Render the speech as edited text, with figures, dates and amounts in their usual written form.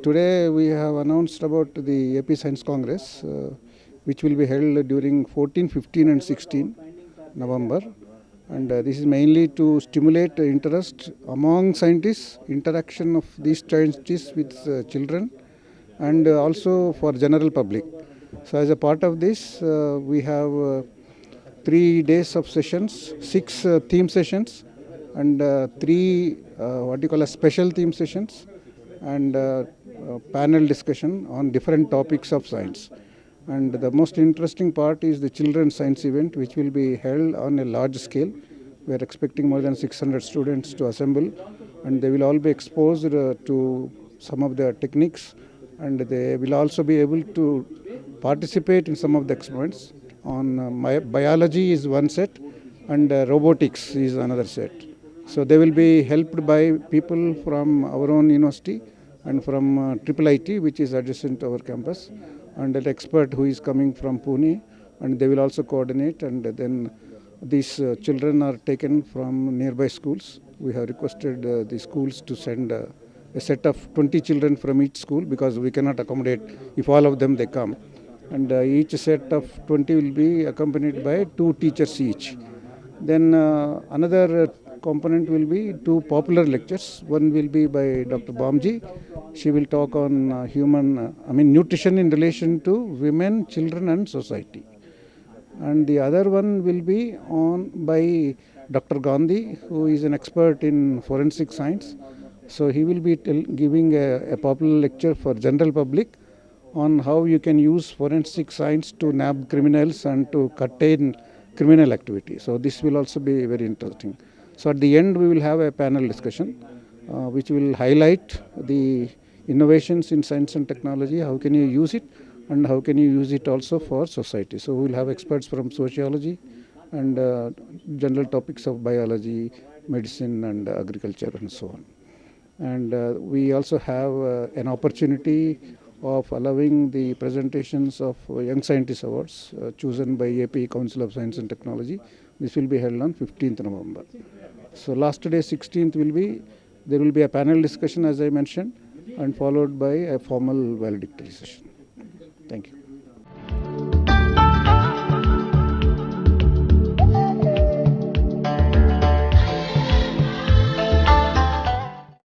Today we have announced about the AP Science Congress, which will be held during 14, 15 and 16 November. And this is mainly to stimulate interest among scientists, interaction of these scientists with children, and also for general public. So as a part of this, we have 3 days of sessions, 6 theme sessions, and 3 what you call as special theme sessions, and panel discussion on different topics of science. And the most interesting part is the children's science event, which will be held on a large scale. We are expecting more than 600 students to assemble, and they will all be exposed to some of the techniques, and they will also be able to participate in some of the experiments. On biology is one set, and robotics is another set. So they will be helped by people from our own university and from IIIT, which is adjacent to our campus, and an expert who is coming from Pune, and they will also coordinate. And then these children are taken from nearby schools. We have requested the schools to send a set of 20 children from each school, because we cannot accommodate if all of them they come. And each set of 20 will be accompanied by 2 teachers each. Then another component will be 2 popular lectures. One will be by Dr. Bomji. She will talk on nutrition in relation to women, children and society. And the other one will be on by Dr. Gandhi, who is an expert in forensic science. So he will be giving a popular lecture for general public on how you can use forensic science to nab criminals and to curtail criminal activity. So this will also be very interesting. So at the end we will have a panel discussion which will highlight the innovations in science and technology, how can you use it, and how can you use it also for society. So we will have experts from sociology and general topics of biology, medicine and agriculture and so on. And we also have an opportunity of allowing the presentations of Young Scientist Awards chosen by AP Council of Science and Technology. This will be held on 15th November. So last day 16th there will be a panel discussion, as I mentioned, and followed by a formal valedictory session. Thank you.